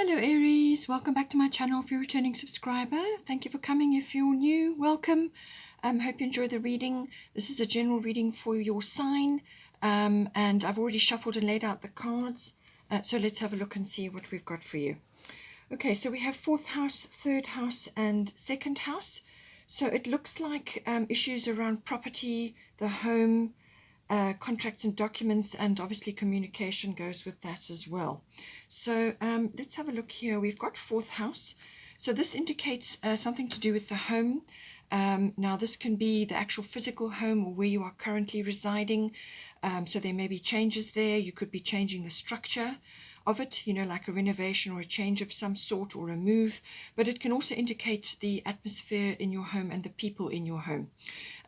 Hello Aries, welcome back to my channel if you're a returning subscriber. Thank you for coming. If you're new, welcome. Hope you enjoy the reading. This is a general reading for your sign, and I've already shuffled and laid out the cards. So let's have a look and see what we've got for you. Okay, so we have 4th house, 3rd house, and 2nd house. So it looks like issues around property, the home, contracts and documents, and obviously communication goes with that as well. So let's have a look here. We've got 4th house. So this indicates something to do with the home. Now this can be the actual physical home or where you are currently residing. So there may be changes there. You could be changing the structure of it, you know, like a renovation or a change of some sort or a move, but it can also indicate the atmosphere in your home and the people in your home.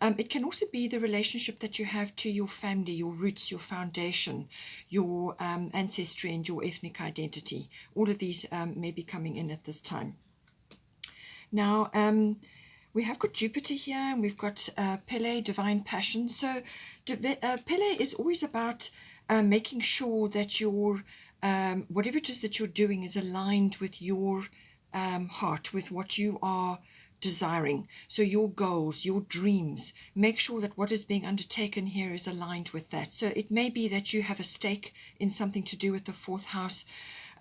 It can also be the relationship that you have to your family, your roots, your foundation, your ancestry and your ethnic identity. All of these may be coming in at this time. Now, we have got Jupiter here, and we've got Pele, divine passion. So Pele is always about making sure that your whatever it is that you're doing is aligned with your heart, with what you are desiring. So your goals, your dreams, make sure that what is being undertaken here is aligned with that. So it may be that you have a stake in something to do with the 4th house.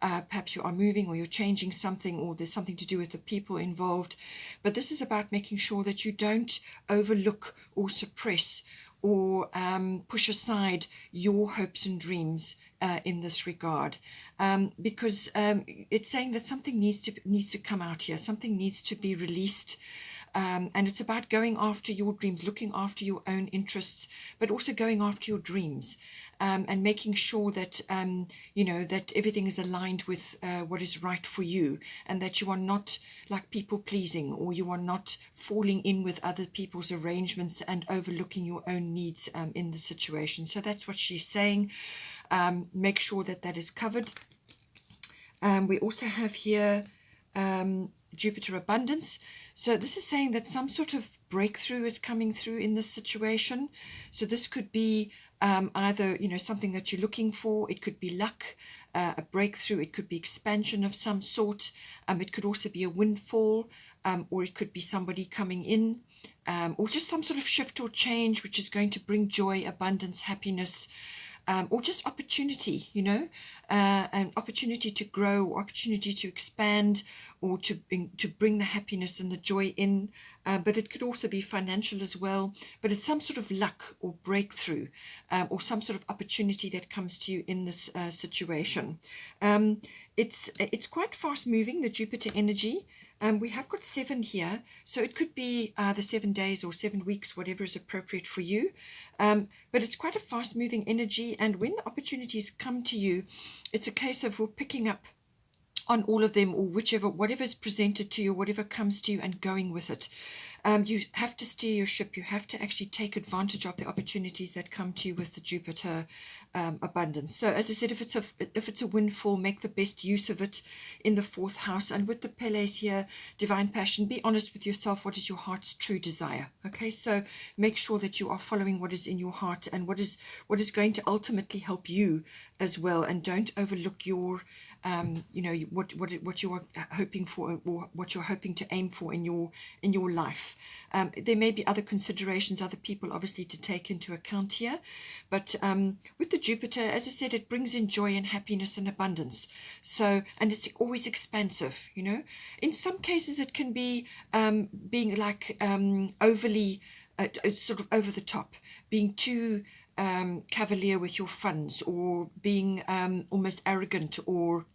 Perhaps you are moving or you're changing something, or there's something to do with the people involved. But this is about making sure that you don't overlook or suppress or push aside your hopes and dreams in this regard, because it's saying that something needs to come out here, something needs to be released. And it's about going after your dreams, looking after your own interests, but also going after your dreams, and making sure that you know, that everything is aligned with what is right for you, and that you are not like people pleasing, or you are not falling in with other people's arrangements and overlooking your own needs in the situation. So that's what she's saying. Make sure that that is covered. We also have here Jupiter abundance. So this is saying that some sort of breakthrough is coming through in this situation. So this could be either, you know, something that you're looking for. It could be luck, a breakthrough. It could be expansion of some sort. It could also be a windfall, or it could be somebody coming in, or just some sort of shift or change which is going to bring joy, abundance, happiness, or just opportunity, you know, an opportunity to grow, opportunity to expand, or to bring the happiness and the joy in. But it could also be financial as well. But it's some sort of luck or breakthrough, or some sort of opportunity that comes to you in this situation. It's quite fast moving, the Jupiter energy. We have got 7 here, so it could be either 7 days or 7 weeks, whatever is appropriate for you. But it's quite a fast-moving energy, and when the opportunities come to you, it's a case of picking up on all of them, or whatever is presented to you, whatever comes to you, and going with it. You have to steer your ship. You have to actually take advantage of the opportunities that come to you with the Jupiter abundance. So as I said, if it's a windfall, make the best use of it in the 4th house. And with the Peles here, divine passion, be honest with yourself. What is your heart's true desire? Okay, so make sure that you are following what is in your heart and what is going to ultimately help you as well. And don't overlook your you know, what you are hoping for, or what you're hoping to aim for in your life. There may be other considerations, other people obviously to take into account here, but with the Jupiter, as I said, it brings in joy and happiness and abundance. So, and it's always expansive, you know. In some cases it can be being like overly sort of over the top, being too cavalier with your funds, or being almost arrogant or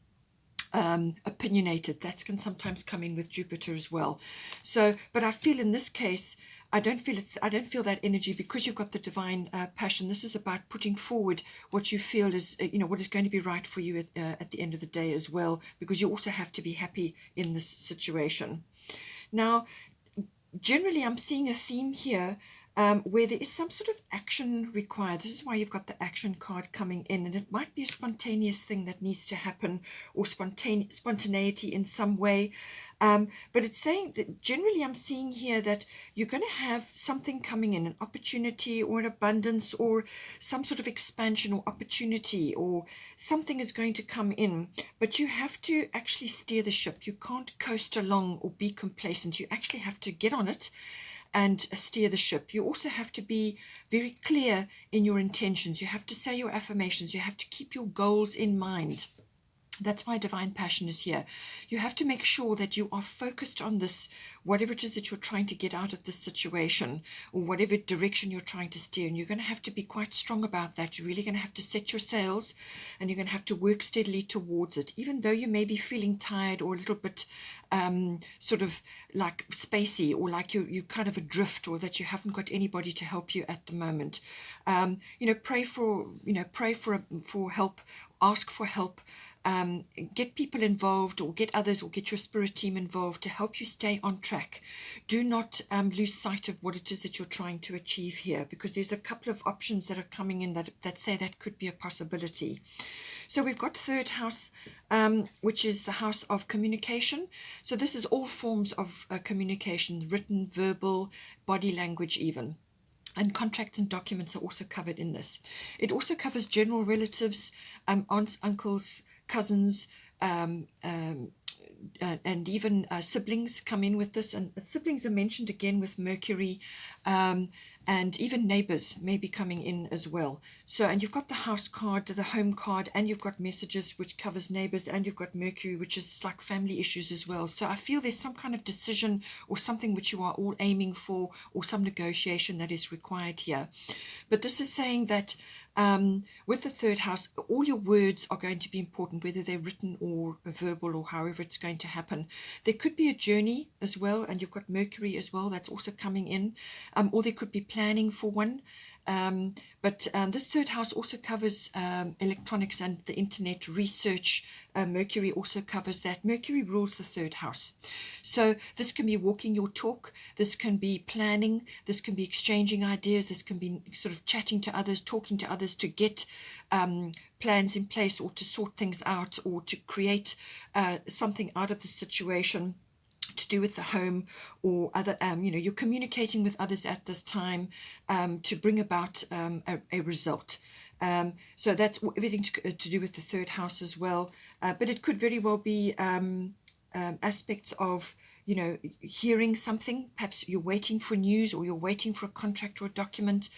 opinionated. That can sometimes come in with Jupiter as well. So, but I feel in this case, I don't feel that energy, because you've got the divine passion. This is about putting forward what you feel is, you know, what is going to be right for you at the end of the day as well, because you also have to be happy in this situation. Now, generally, I'm seeing a theme here where there is some sort of action required. This is why you've got the action card coming in, and it might be a spontaneous thing that needs to happen, or spontaneity in some way. But it's saying that generally I'm seeing here that you're going to have something coming in, an opportunity or an abundance or some sort of expansion or opportunity, or something is going to come in, but you have to actually steer the ship. You can't coast along or be complacent. You actually have to get on it and steer the ship. You also have to be very clear in your intentions. You have to say your affirmations. You have to keep your goals in mind. That's why divine passion is here. You have to make sure that you are focused on this, whatever it is that you're trying to get out of this situation, or whatever direction you're trying to steer. And you're going to have to be quite strong about that. You're really going to have to set your sails, and you're going to have to work steadily towards it, even though you may be feeling tired or a little bit sort of like spacey, or like you kind of adrift, or that you haven't got anybody to help you at the moment. Pray for help. Ask for help. Get people involved, or get others, or get your spirit team involved to help you stay on track. Do not lose sight of what it is that you're trying to achieve here, because there's a couple of options that are coming in that say that could be a possibility. So we've got third house, which is the house of communication. So this is all forms of communication, written, verbal, body language even. And contracts and documents are also covered in this. It also covers general relatives, aunts, uncles, cousins, and even siblings come in with this. And siblings are mentioned again with Mercury, and even neighbors may be coming in as well. So, and you've got the house card, the home card, and you've got messages, which covers neighbors, and you've got Mercury, which is like family issues as well. So I feel there's some kind of decision or something which you are all aiming for, or some negotiation that is required here. But this is saying that with the third house, all your words are going to be important, whether they're written or verbal, or however it's going to happen. There could be a journey as well, and you've got Mercury as well that's also coming in, or there could be planning for one. But this third house also covers electronics and the internet, research. Mercury also covers that. Mercury rules the third house. So this can be walking your talk. This can be planning. This can be exchanging ideas. This can be sort of chatting to others, talking to others to get plans in place, or to sort things out, or to create something out of the situation, to do with the home, or other, you're communicating with others at this time to bring about a result. So that's everything to do with the third house as well. But it could very well be aspects of, hearing something. Perhaps you're waiting for news, or you're waiting for a contract or a document.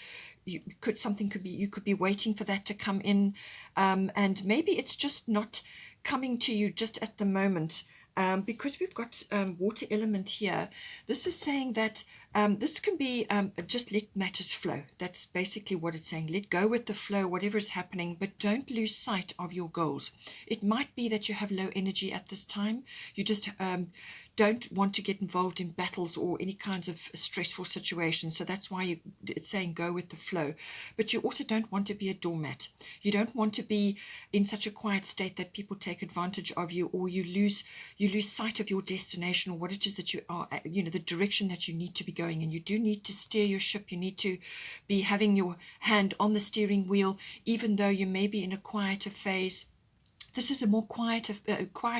You could be waiting for that to come in, and maybe it's just not coming to you just at the moment. Because we've got water element here, this is saying that this can be just let matters flow. That's basically what it's saying. Let go with the flow, whatever is happening, but don't lose sight of your goals. It might be that you have low energy at this time. You just don't want to get involved in battles or any kinds of stressful situations. So that's why it's saying go with the flow. But you also don't want to be a doormat. You don't want to be in such a quiet state that people take advantage of you, or you lose sight of your destination, or what it is that you are, the direction that you need to be going. And you do need to steer your ship. You need to be having your hand on the steering wheel, even though you may be in a quieter phase. This is a more quiet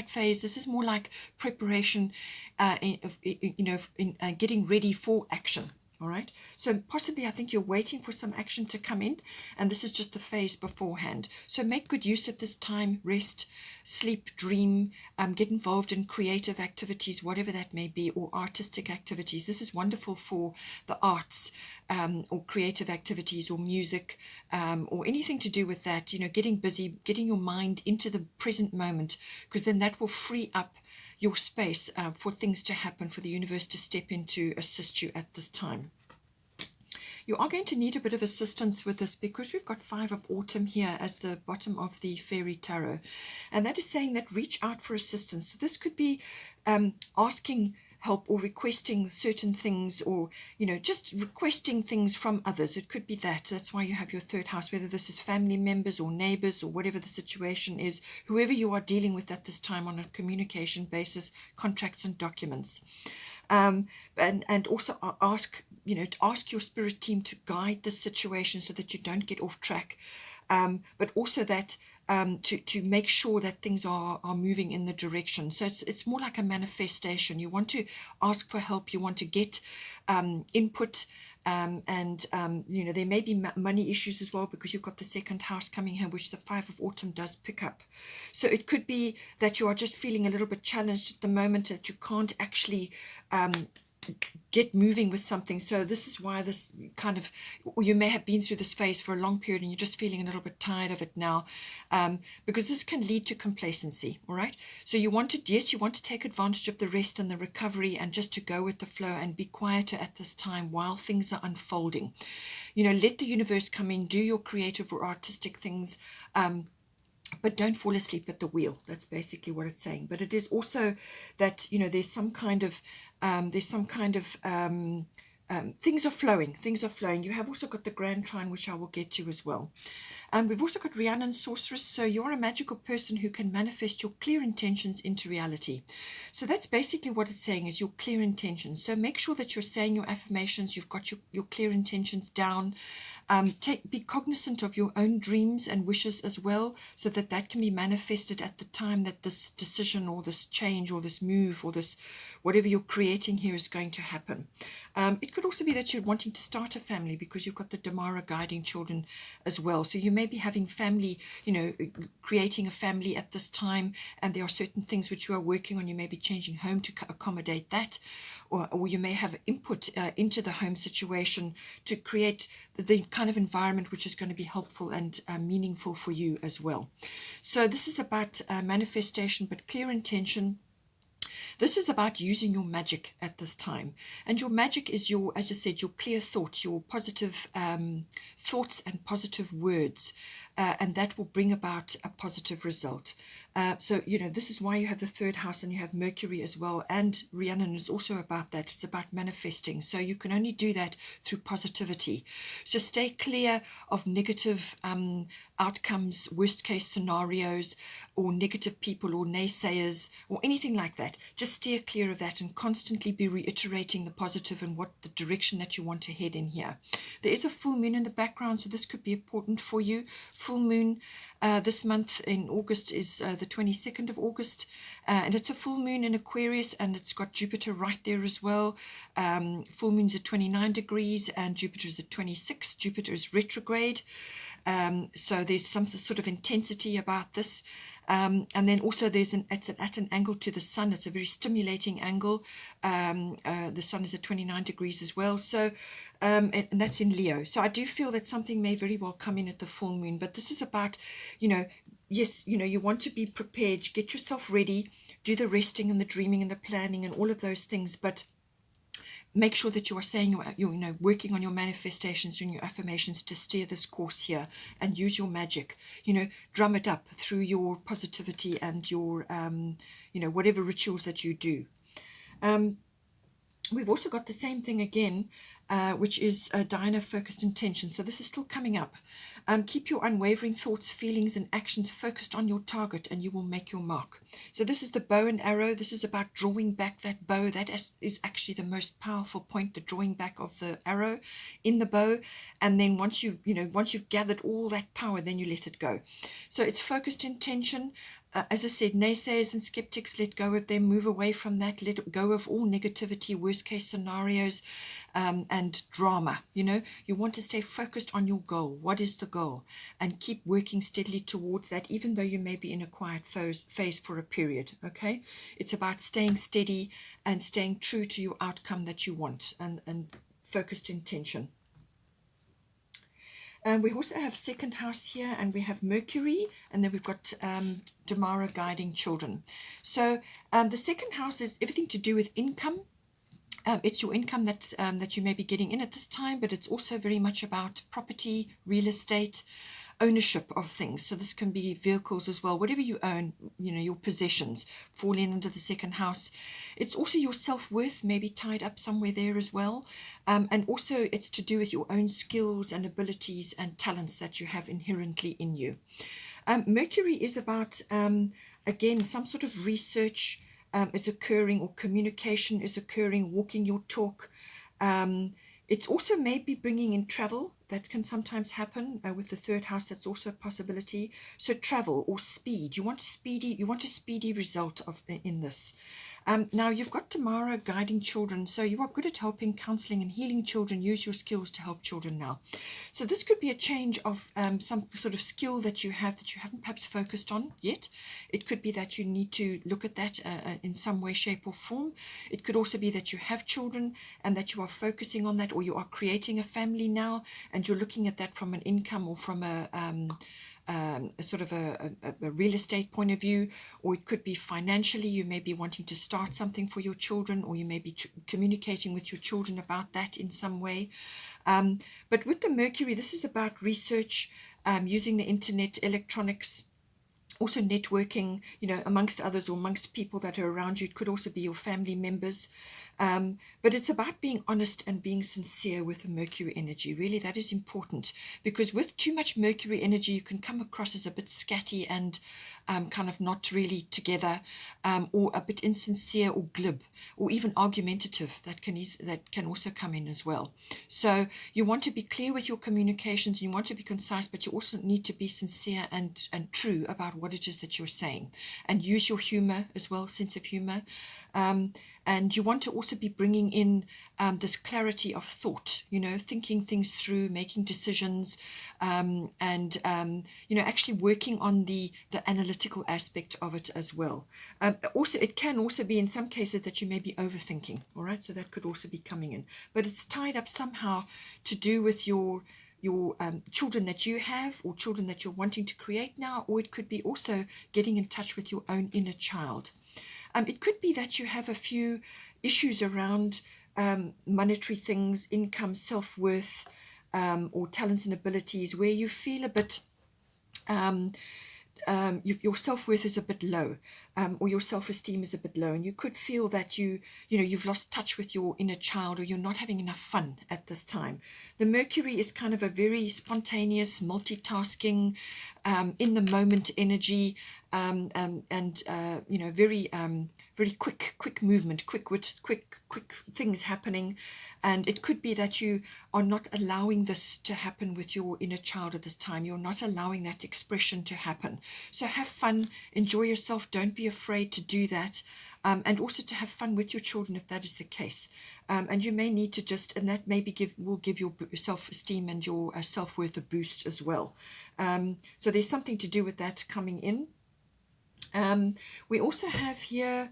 phase. This is more like preparation, in getting ready for action. All right. So possibly, I think you're waiting for some action to come in, and this is just the phase beforehand. So make good use of this time. Rest, sleep, dream, get involved in creative activities, whatever that may be, or artistic activities. This is wonderful for the arts, or creative activities, or music, or anything to do with that. Getting busy, getting your mind into the present moment, because then that will free up your space for things to happen, for the universe to step in to assist you at this time. You are going to need a bit of assistance with this, because we've got 5 of autumn here as the bottom of the fairy tarot, and that is saying that reach out for assistance. So this could be asking help, or requesting certain things, or just requesting things from others. It could be that's why you have your third house, whether this is family members or neighbors, or whatever the situation is, whoever you are dealing with at this time on a communication basis, contracts and documents. And also ask to ask your spirit team to guide the situation so that you don't get off track, but also that to make sure that things are moving in the direction. So it's more like a manifestation. You want to ask for help, you want to get input, and there may be money issues as well, because you've got the second house coming here, which the 5 of autumn does pick up. So it could be that you are just feeling a little bit challenged at the moment, that you can't actually get moving with something. So this is why this kind of, or you may have been through this phase for a long period and you're just feeling a little bit tired of it now, because this can lead to complacency. All right, so you want to take advantage of the rest and the recovery, and just to go with the flow and be quieter at this time while things are unfolding. Let the universe come in, do your creative or artistic things, but don't fall asleep at the wheel. That's basically what it's saying. But it is also that there's some kind of things are flowing. You have also got the Grand Trine, which I will get to as well. We've also got Rhiannon Sorceress. So you're a magical person who can manifest your clear intentions into reality. So that's basically what it's saying, is your clear intentions. So make sure that you're saying your affirmations, you've got your clear intentions down. Be cognizant of your own dreams and wishes as well, so that can be manifested at the time that this decision or this change or this move or this whatever you're creating here is going to happen. It could also be that you're wanting to start a family, because you've got the Damara guiding children as well. So you may be having family, creating a family at this time, and there are certain things which you are working on. You may be changing home to accommodate that, or you may have input into the home situation to create the kind of environment which is going to be helpful and meaningful for you as well. So this is about manifestation, but clear intention. This is about using your magic at this time. And your magic is as I said, your clear thoughts, your positive thoughts and positive words. And that will bring about a positive result. So, this is why you have the third house and you have Mercury as well. And Rhiannon is also about that. It's about manifesting. So you can only do that through positivity. So stay clear of negative outcomes, worst case scenarios, or negative people or naysayers or anything like that. Just steer clear of that and constantly be reiterating the positive and what the direction that you want to head in here. There is a full moon in the background, so this could be important for you. Full moon this month in August is the 22nd of August, and it's a full moon in Aquarius, and it's got Jupiter right there as well. Full moon's at 29 degrees and Jupiter is at 26. Jupiter is retrograde, so there's some sort of intensity about this. And then also it's at an angle to the sun. It's a very stimulating angle. The sun is at 29 degrees as well. So, and that's in Leo. So I do feel that something may very well come in at the full moon. But this is about, yes, you want to be prepared. Get yourself ready. Do the resting and the dreaming and the planning and all of those things. But make sure that you are saying you're working on your manifestations and your affirmations to steer this course here, and use your magic. Drum it up through your positivity and your whatever rituals that you do. We've also got the same thing again, which is Diana focused intention. So this is still coming up. Keep your unwavering thoughts, feelings, and actions focused on your target, and you will make your mark. So this is the bow and arrow. This is about drawing back that bow. That is actually the most powerful point, the drawing back of the arrow in the bow. And then once you've gathered all that power, then you let it go. So it's focused intention. As I said, naysayers and skeptics, let go of them, move away from that, let go of all negativity, worst case scenarios, and drama. You want to stay focused on your goal. What is the goal? And keep working steadily towards that, even though you may be in a quiet phase for a period. Okay, it's about staying steady and staying true to your outcome that you want, and focused intention. And we also have second house here, and we have Mercury, and then we've got Damara guiding children. So the second house is everything to do with income. It's your income that you may be getting in at this time, but it's also very much about property, real estate, ownership of things. So this can be vehicles as well, whatever you own, your possessions fall in under the second house. It's also your self-worth, maybe tied up somewhere there as well. And also it's to do with your own skills and abilities and talents that you have inherently in you. Mercury is about, again, some sort of research is occurring, or communication is occurring, walking your talk. It also may be bringing in travel. That can sometimes happen with the third house. That's also a possibility. So travel or speed. You want a speedy result in this. Now you've got Tamara guiding children. So you are good at helping, counseling, and healing children. Use your skills to help children now. So this could be a change of some sort of skill that you haven't perhaps focused on yet. It could be that you need to look at that in some way, shape, or form. It could also be that you have children and that you are focusing on that, or you are creating a family now and you're looking at that from an income or from a sort of a real estate point of view, or it could be financially. You may be wanting to start something for your children, or you may be communicating with your children about that in some way. But with the Mercury, this is about research, using the internet, electronics, also networking, amongst others or amongst people that are around you. It could also be your family members. But it's about being honest and being sincere with the Mercury energy. Really, that is important, because with too much Mercury energy, you can come across as a bit scatty and kind of not really together, or a bit insincere or glib, or even argumentative. That can also come in as well. So you want to be clear with your communications. You want to be concise, but you also need to be sincere and true about what it is that you're saying, and use your humor as well, sense of humor. And you want to also be bringing in this clarity of thought, thinking things through, making decisions, and actually working on the analytical aspect of it as well. Also, it can also be in some cases that you may be overthinking. All right, so that could also be coming in, but it's tied up somehow to do with your children that you have, or children that you're wanting to create now, or it could be also getting in touch with your own inner child. It could be that you have a few issues around monetary things, income, self-worth, or talents and abilities, where you feel a bit your self-worth is a bit low, or your self-esteem is a bit low, and you could feel that you've lost touch with your inner child, or you're not having enough fun at this time. The Mercury is kind of a very spontaneous, multitasking, in the moment energy, and very quick movement, quick things happening. And it could be that you are not allowing this to happen with your inner child at this time. You're not allowing that expression to happen. So have fun, enjoy yourself, don't be afraid to do that, and also to have fun with your children if that is the case. And you may need to and that maybe will give your self-esteem and your self-worth a boost as well. So there's something to do with that coming in. We also have here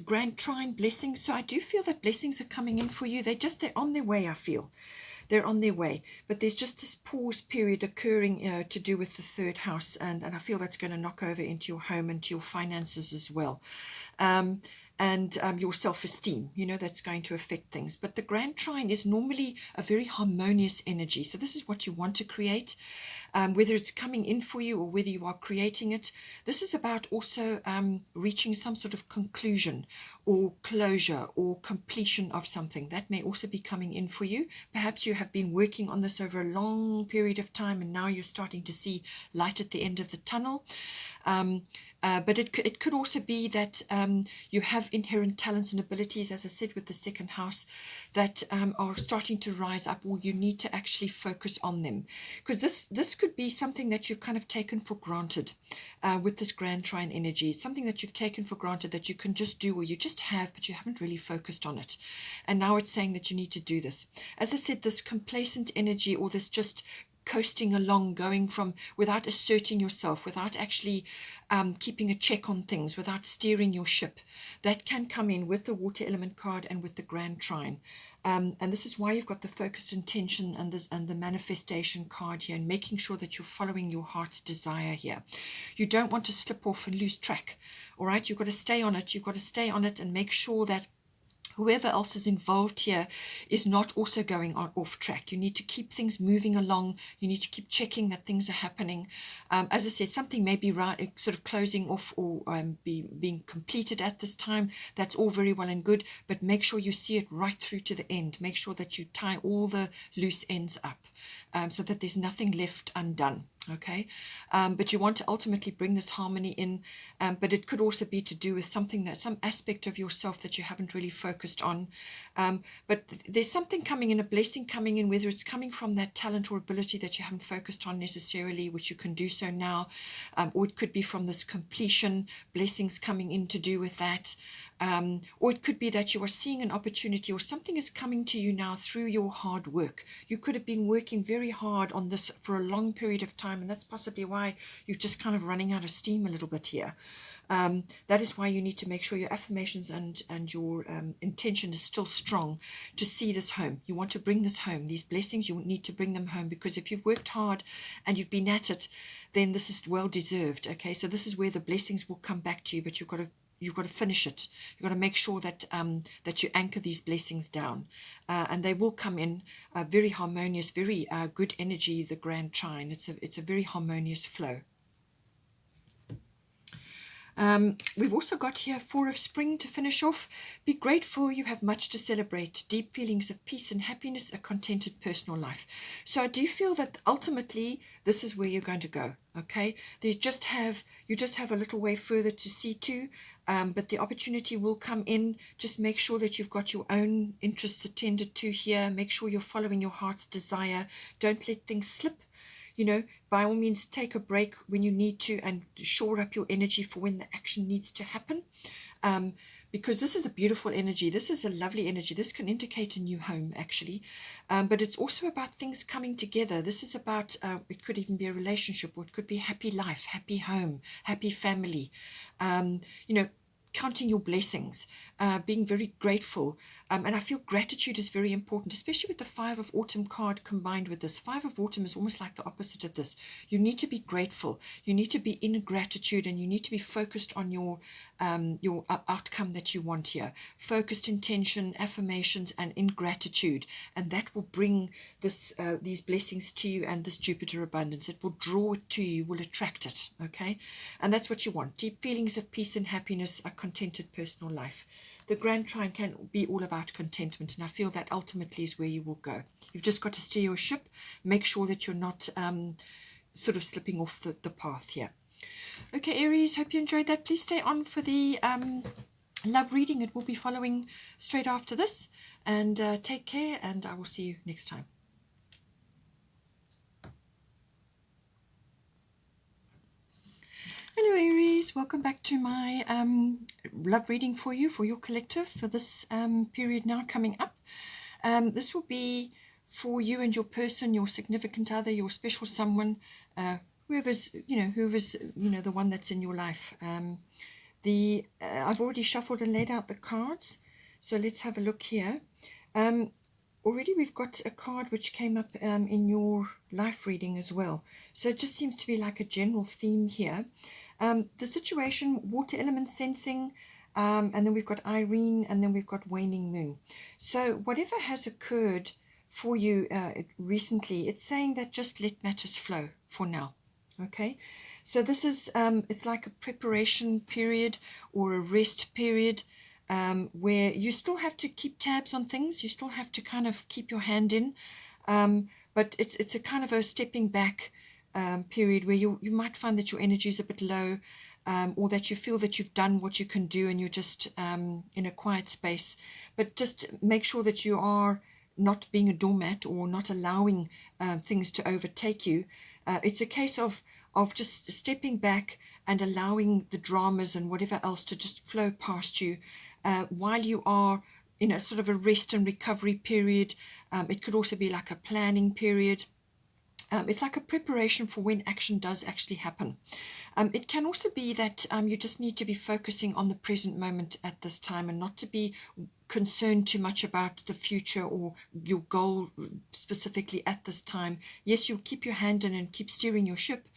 Grand Trine blessings. So I do feel that blessings are coming in for you. They're on their way, I feel. They're on their way. But there's just this pause period occurring to do with the third house. And I feel that's going to knock over into your home and to your finances as well. And your self-esteem, that's going to affect things. But the Grand Trine is normally a very harmonious energy. So this is what you want to create, whether it's coming in for you or whether you are creating it. This is about also reaching some sort of conclusion or closure or completion of something. That may also be coming in for you. Perhaps you have been working on this over a long period of time, and now you're starting to see light at the end of the tunnel. But it could also be that you have inherent talents and abilities, as I said, with the second house, that are starting to rise up, or you need to actually focus on them. Because this could be something that you've kind of taken for granted with this Grand Trine energy. It's something that you've taken for granted that you can just do, or you just have, but you haven't really focused on it. And now it's saying that you need to do this. As I said, this complacent energy, or this just coasting along, going from without asserting yourself, without actually keeping a check on things, without steering your ship, that can come in with the water element card and with the Grand Trine. And this is why you've got the focused intention and the manifestation card here, and making sure that you're following your heart's desire here. You don't want to slip off and lose track. All right, you've got to stay on it. You've got to stay on it and make sure that whoever else is involved here is not also going off track. You need to keep things moving along. You need to keep checking that things are happening. As I said, something may be sort of closing off or being completed at this time. That's all very well and good, but make sure you see it right through to the end. Make sure that you tie all the loose ends up so that there's nothing left undone. Okay, but you want to ultimately bring this harmony in, but it could also be to do with something that some aspect of yourself that you haven't really focused on. But there's something coming in, a blessing coming in, whether it's coming from that talent or ability that you haven't focused on necessarily, which you can do so now, or it could be from this completion, blessings coming in to do with that. Or it could be that you are seeing an opportunity or something is coming to you now through your hard work. You could have been working very hard on this for a long period of time, and that's possibly why you're just kind of running out of steam a little bit here. That is why you need to make sure your affirmations and your intention is still strong to see this home. You want to bring this home. These blessings, you need to bring them home, because if you've worked hard and you've been at it, then this is well deserved. Okay, so this is where the blessings will come back to you, but you've got to finish it. You've got to make sure that that you anchor these blessings down, and they will come in very harmonious, very good energy. The Grand Trine. It's a very harmonious flow. We've also got here Four of Spring to finish off. Be grateful, you have much to celebrate. Deep feelings of peace and happiness, a contented personal life. So I do feel that ultimately this is where you're going to go. Okay, you just have a little way further to see to, but the opportunity will come in. Just make sure that you've got your own interests attended to here. Make sure you're following your heart's desire. Don't let things slip. You know, by all means, take a break when you need to and shore up your energy for when the action needs to happen. Because this is a beautiful energy. This is a lovely energy. This can indicate a new home, actually. But it's also about things coming together. This is about, it could even be a relationship, or it could be happy life, happy home, happy family. You know, counting your blessings, being very grateful. And I feel gratitude is very important, especially with the Five of Autumn card combined with this. Five of Autumn is almost like the opposite of this. You need to be grateful. You need to be in gratitude, and you need to be focused on your outcome that you want here. Focused intention, affirmations, and in gratitude. And that will bring these blessings to you and this Jupiter abundance. It will draw it to you, will attract it, okay? And that's what you want. Deep feelings of peace and happiness, a contented personal life. The Grand Trine can be all about contentment, and I feel that ultimately is where you will go. You've just got to steer your ship, make sure that you're not sort of slipping off the path here. Okay, Aries, hope you enjoyed that. Please stay on for the love reading. It will be following straight after this, and take care, and I will see you next time. Hello Aries, welcome back to my love reading for you, for your collective, for this period now coming up. This will be for you and your person, your significant other, your special someone, whoever's the one that's in your life. I've already shuffled and laid out the cards, so let's have a look here. Already we've got a card which came up in your life reading as well. So it just seems to be like a general theme here. The situation, water element sensing, and then we've got Irene, and then we've got waning moon. So whatever has occurred for you recently, it's saying that just let matters flow for now. Okay, so this is it's like a preparation period or a rest period, where you still have to keep tabs on things. You still have to kind of keep your hand in, but it's a kind of a stepping back period where you might find that your energy is a bit low, or that you feel that you've done what you can do and you're just in a quiet space. But just make sure that you are not being a doormat or not allowing things to overtake you. It's a case of just stepping back and allowing the dramas and whatever else to just flow past you while you are in a sort of a rest and recovery period. It could also be like a planning period. It's like a preparation for when action does actually happen. It can also be that you just need to be focusing on the present moment at this time, and not to be concerned too much about the future or your goal specifically at this time. Yes, you'll keep your hand in and keep steering your ship,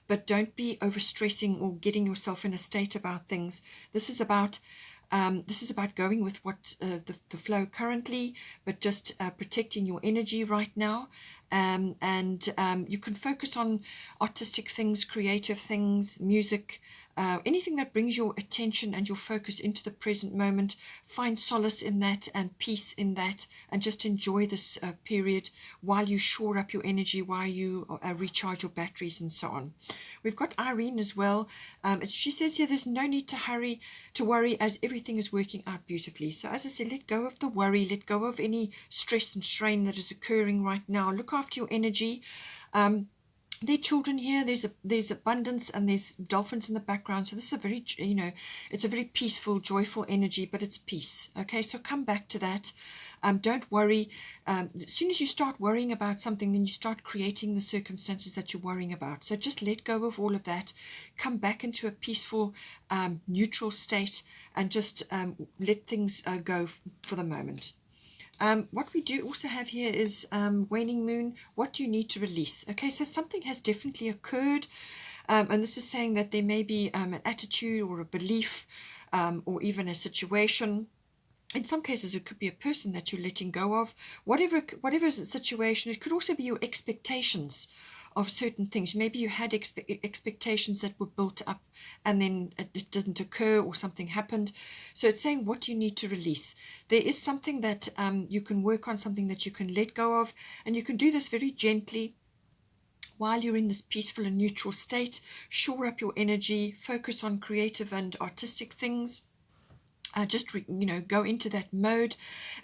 but don't be overstressing or getting yourself in a state about things. This is about going with what the flow currently, but just protecting your energy right now. You can focus on artistic things, creative things, music, anything that brings your attention and your focus into the present moment. Find solace in that and peace in that, and just enjoy this period while you shore up your energy, while you recharge your batteries and so on. We've got Irene as well. She says here, there's no need to worry, as everything is working out beautifully. So as I said, let go of the worry, let go of any stress and strain that is occurring right now. Look after your energy. There are children here, there's abundance, and there's dolphins in the background. So this is a very, it's a very peaceful, joyful energy, but it's peace. Okay, so come back to that. Don't worry. As soon as you start worrying about something, then you start creating the circumstances that you're worrying about. So just let go of all of that. Come back into a peaceful, neutral state, and just let things go for the moment. What we do also have here is waning moon. What do you need to release? Okay, so something has definitely occurred, and this is saying that there may be an attitude or a belief, or even a situation. In some cases, it could be a person that you're letting go of. Whatever is the situation, it could also be your expectations of certain things. Maybe you had expectations that were built up, and then it didn't occur, or something happened. So it's saying what you need to release. There is something that you can work on, something that you can let go of, and you can do this very gently while you're in this peaceful and neutral state. Shore up your energy, focus on creative and artistic things. Just go into that mode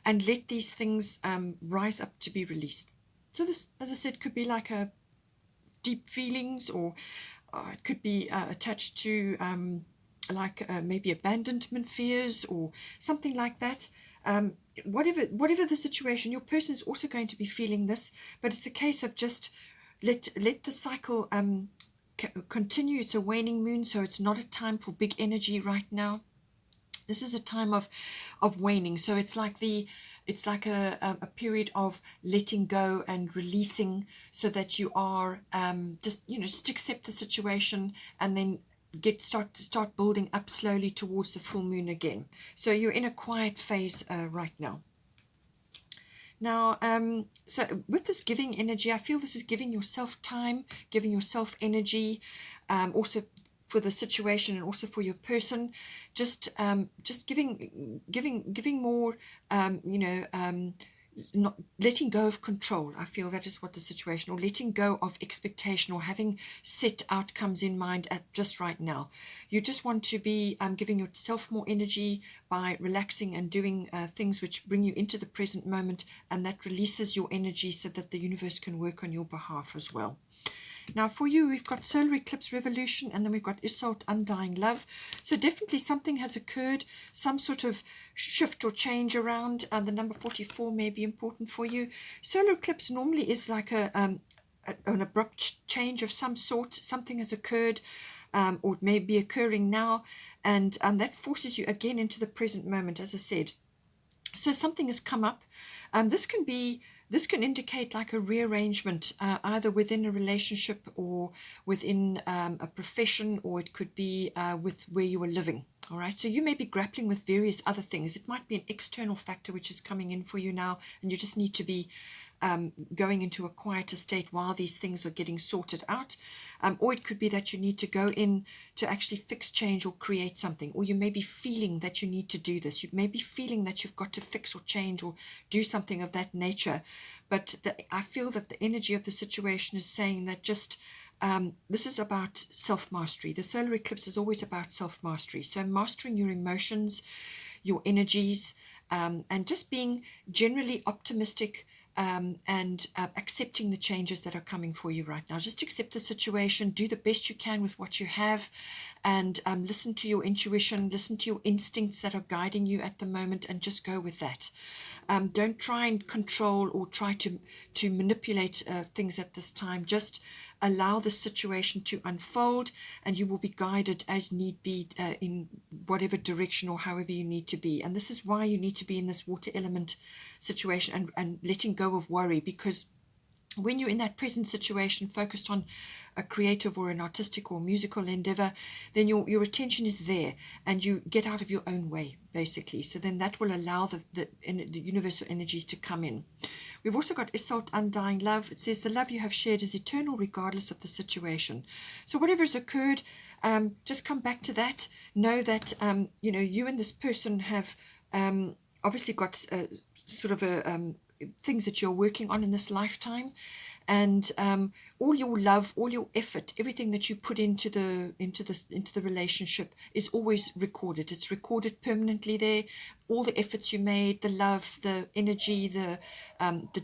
and let these things rise up to be released. So this, as I said, could be like a deep feelings, or it could be attached to maybe abandonment fears or something like that. Whatever the situation, your person is also going to be feeling this, but it's a case of just let the cycle continue. It's a waning moon, so it's not a time for big energy right now. This is a time of waning, so it's like a period of letting go and releasing, so that you are just accept the situation, and then start building up slowly towards the full moon again. So you're in a quiet phase right now. Now, so with this giving energy, I feel this is giving yourself time, giving yourself energy, also for the situation and also for your person, just giving more, not letting go of control. I feel that is what the situation, or letting go of expectation, or having set outcomes in mind at just right now. You just want to be giving yourself more energy by relaxing and doing things which bring you into the present moment, and that releases your energy so that the universe can work on your behalf as well. Now for you, we've got solar eclipse revolution, and then we've got Isolde undying love. So definitely something has occurred, some sort of shift or change around. The number 44 may be important for you. Solar eclipse normally is like an abrupt change of some sort. Something has occurred, or it may be occurring now, and that forces you again into the present moment, as I said. So something has come up. This can indicate like a rearrangement, either within a relationship, or within a profession, or it could be with where you are living. All right, so you may be grappling with various other things. It might be an external factor which is coming in for you now, and you just need to be going into a quieter state while these things are getting sorted out. Or it could be that you need to go in to actually fix, change, or create something. Or you may be feeling that you need to do this. You may be feeling that you've got to fix or change or do something of that nature. But I feel that the energy of the situation is saying that just this is about self-mastery. The solar eclipse is always about self-mastery. So mastering your emotions, your energies, and just being generally optimistic, and accepting the changes that are coming for you right now. Just accept the situation, do the best you can with what you have, and listen to your intuition, listen to your instincts that are guiding you at the moment, and just go with that. Don't try and control or try to manipulate things at this time. Just allow the situation to unfold, and you will be guided as need be in whatever direction or however you need to be. And this is why you need to be in this water element situation, and letting go of worry, because when you're in that present situation focused on a creative or an artistic or musical endeavor, then your attention is there, and you get out of your own way, basically. So then that will allow the universal energies to come in. We've also got Isolt, undying love. It says the love you have shared is eternal regardless of the situation. So whatever has occurred, just come back to that. Know that, you and this person have obviously got sort of things that you're working on in this lifetime, and all your love, all your effort, everything that you put into the relationship is always recorded. It's recorded permanently there. All the efforts you made, the love, the energy, the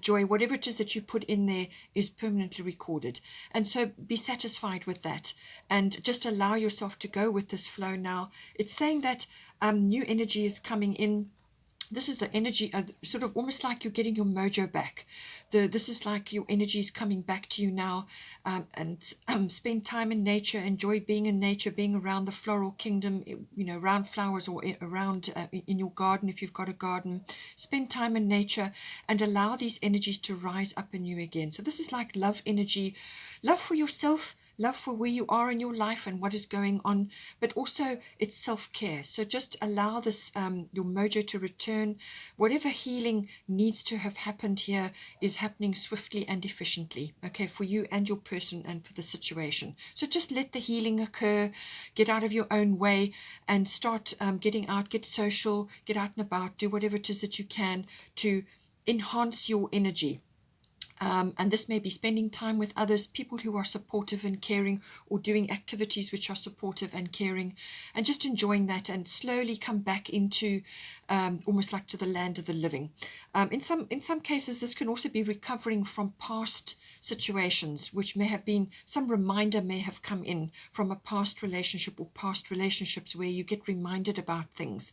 joy, whatever it is that you put in there is permanently recorded. And so be satisfied with that, and just allow yourself to go with this flow now. It's saying that new energy is coming in. This is the energy, sort of almost like you're getting your mojo back. This is like your energy is coming back to you now, and spend time in nature, enjoy being in nature, being around the floral kingdom, around flowers, or around in your garden if you've got a garden. Spend time in nature and allow these energies to rise up in you again. So this is like love energy, love for yourself, love for where you are in your life and what is going on, but also it's self-care. So just allow this, your mojo to return. Whatever healing needs to have happened here is happening swiftly and efficiently, okay, for you and your person and for the situation. So just let the healing occur, get out of your own way, and start getting out, get social, get out and about, do whatever it is that you can to enhance your energy. And this may be spending time with others, people who are supportive and caring, or doing activities which are supportive and caring, and just enjoying that, and slowly come back into almost like to the land of the living. In some cases, this can also be recovering from past situations, which may have been, some reminder may have come in from a past relationship or past relationships where you get reminded about things.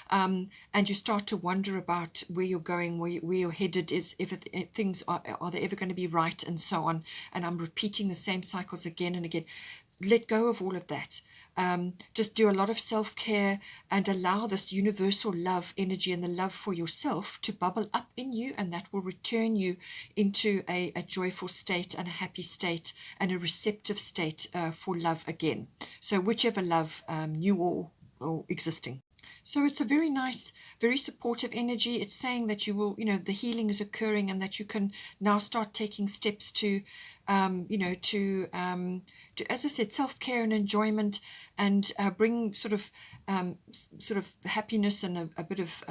And you start to wonder about where you're going, where you're headed, is if things are they ever going to be right, and so on. And I'm repeating the same cycles again and again. Let go of all of that. Just do a lot of self-care and allow this universal love energy and the love for yourself to bubble up in you, and that will return you into a joyful state and a happy state and a receptive state for love again. So whichever love, new or existing. So it's a very nice, very supportive energy. It's saying that you will, the healing is occurring, and that you can now start taking steps to, as I said, self-care and enjoyment, and bring sort of happiness and a bit of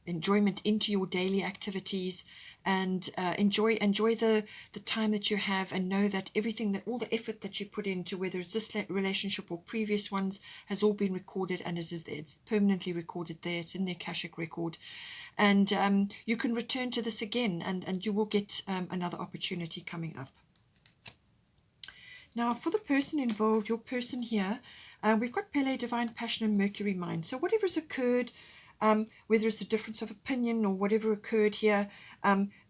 enjoyment into your daily activities, and enjoy the time that you have, and know that everything, that all the effort that you put into, whether it's this relationship or previous ones, has all been recorded, and it's permanently recorded there. It's in the Akashic record, and you can return to this again, and you will get another opportunity coming up. Now, for the person involved, your person here, we've got Pele, Divine Passion, and Mercury Mind. So whatever's occurred, whether it's a difference of opinion or whatever occurred here,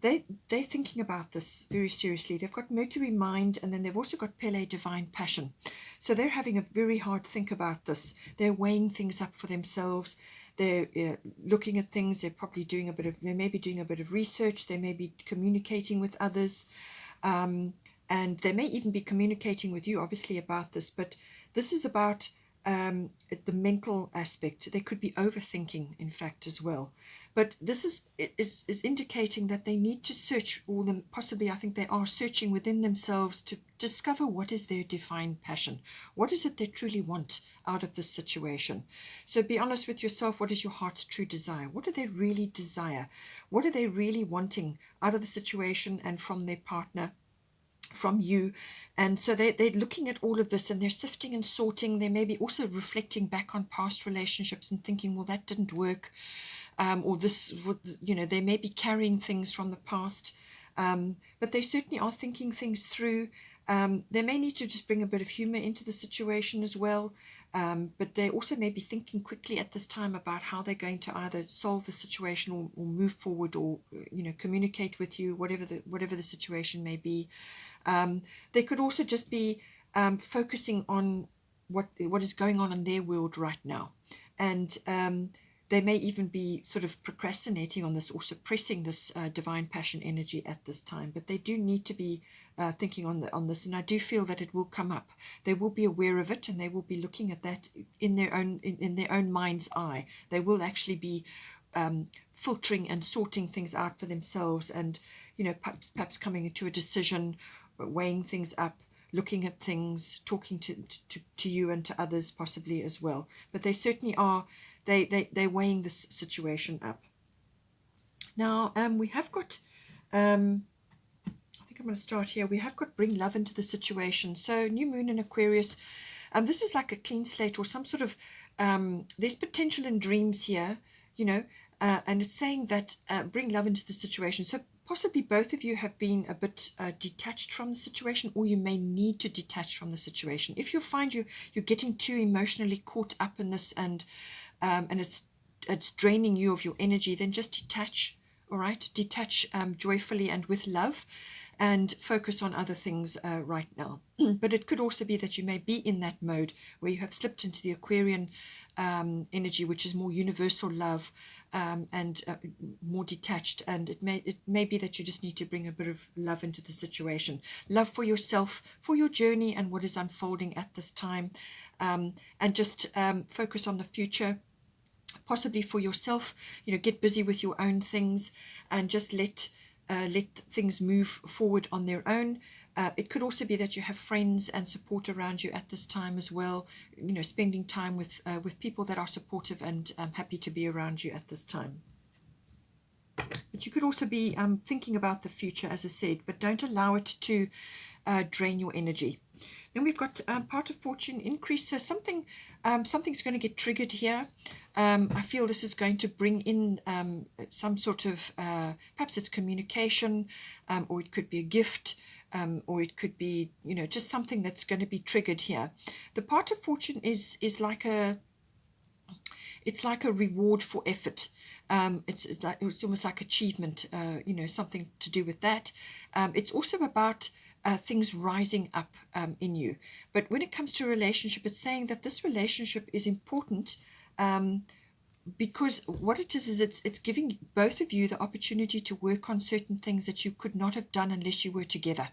they're thinking about this very seriously. They've got Mercury Mind, and then they've also got Pele, Divine Passion. So they're having a very hard think about this. They're weighing things up for themselves. They're looking at things. They're probably they may be doing a bit of research. They may be communicating with others. And they may even be communicating with you, obviously, about this. But this is about the mental aspect. They could be overthinking, in fact, as well. But this is indicating that they need to search, or possibly, I think they are searching within themselves to discover what is their divine passion. What is it they truly want out of this situation? So be honest with yourself. What is your heart's true desire? What do they really desire? What are they really wanting out of the situation and from their partner, from you? And so they're looking at all of this, and they're sifting and sorting. They may be also reflecting back on past relationships and thinking, well, that didn't work, or this, they may be carrying things from the past, but they certainly are thinking things through. They may need to just bring a bit of humor into the situation as well, but they also may be thinking quickly at this time about how they're going to either solve the situation, or move forward, or communicate with you, whatever the situation may be. They could also just be focusing on what is going on in their world right now, and they may even be sort of procrastinating on this, or suppressing this divine passion energy at this time. But they do need to be thinking on this, and I do feel that it will come up. They will be aware of it, and they will be looking at that in their own mind's eye. They will actually be filtering and sorting things out for themselves, and perhaps coming into a decision, weighing things up, looking at things, talking to you and to others possibly as well. But they certainly are, they're weighing this situation up. Now, we have got, I think I'm going to start here. We have got bring love into the situation. So new moon in Aquarius, this is like a clean slate, or some sort of, there's potential in dreams here, and it's saying that bring love into the situation. So possibly both of you have been a bit detached from the situation, or you may need to detach from the situation. If you find you're getting too emotionally caught up in this, and it's draining you of your energy, then just detach. All right, detach joyfully and with love, and focus on other things right now. But it could also be that you may be in that mode where you have slipped into the Aquarian energy, which is more universal love, and more detached. And it may be that you just need to bring a bit of love into the situation, love for yourself, for your journey and what is unfolding at this time, and just focus on the future. Possibly for yourself, get busy with your own things, and just let things move forward on their own. It could also be that you have friends and support around you at this time as well. Spending time with people that are supportive and happy to be around you at this time. But you could also be thinking about the future, as I said, but don't allow it to drain your energy. Then we've got part of fortune increase. So something's going to get triggered here. I feel this is going to bring in some sort of, perhaps it's communication, or it could be a gift, or it could be, just something that's going to be triggered here. The part of fortune is like it's like a reward for effort. It's almost like achievement, something to do with that. It's also about things rising up in you. But when it comes to a relationship, it's saying that this relationship is important, because what it is it's giving both of you the opportunity to work on certain things that you could not have done unless you were together.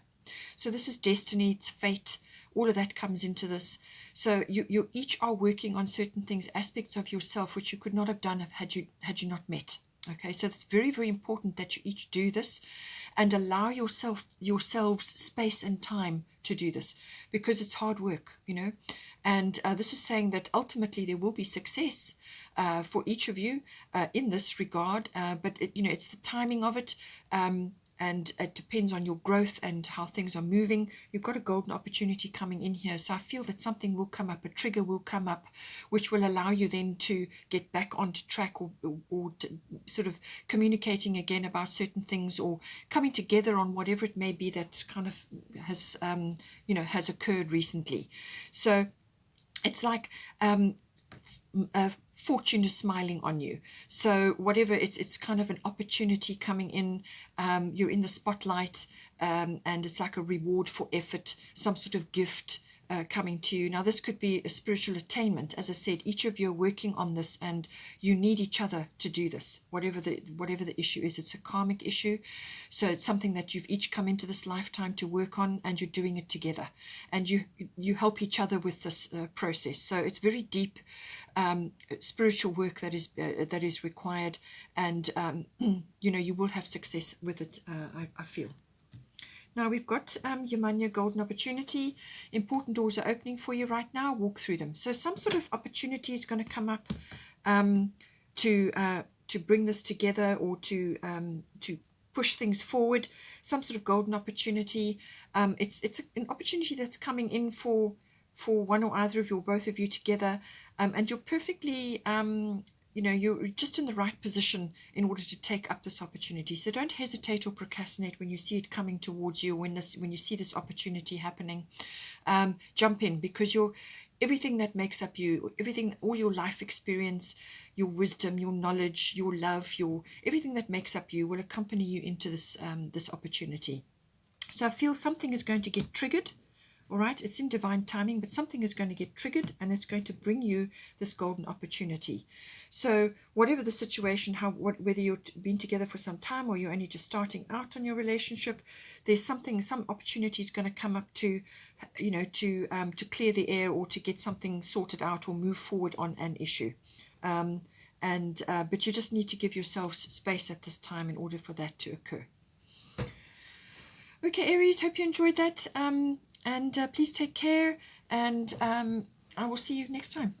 So this is destiny, it's fate, all of that comes into this. So you each are working on certain things, aspects of yourself which you could not have done had you not met. Okay, so it's very, very important that you each do this and allow yourselves space and time to do this, because it's hard work, and this is saying that ultimately there will be success for each of you in this regard, but it's the timing of it, and it depends on your growth and how things are moving. You've got a golden opportunity coming in here, so I feel that something will come up, a trigger will come up, which will allow you then to get back onto track, or sort of communicating again about certain things, or coming together on whatever it may be that kind of has has occurred recently. So it's like fortune is smiling on you. So whatever, it's kind of an opportunity coming in. You're in the spotlight, and it's like a reward for effort, some sort of gift coming to you. Now this could be a spiritual attainment. As I said, each of you are working on this, and you need each other to do this, whatever the issue is. It's a karmic issue, so it's something that you've each come into this lifetime to work on, and you're doing it together, and you help each other with this process. So it's very deep spiritual work that is required, and you will have success with it, I feel. Now we've got your golden opportunity. Important doors are opening for you right now. Walk through them. So some sort of opportunity is going to come up to bring this together, or to push things forward. Some sort of golden opportunity. It's an opportunity that's coming in for one or either of you, or both of you together, and you're perfectly you're just in the right position in order to take up this opportunity. So don't hesitate or procrastinate when you see it coming towards you, when you see this opportunity happening. Jump in, because everything that makes up you, all your life experience, your wisdom, your knowledge, your love, everything that makes up you will accompany you into this opportunity. So I feel something is going to get triggered. All right, it's in divine timing, but something is going to get triggered, and it's going to bring you this golden opportunity. So whatever the situation, whether you've been together for some time, or you're only just starting out on your relationship, there's some opportunity is going to come up to clear the air, or to get something sorted out, or move forward on an issue. and but you just need to give yourselves space at this time in order for that to occur. Okay, Aries, hope you enjoyed that, and please take care, and I will see you next time.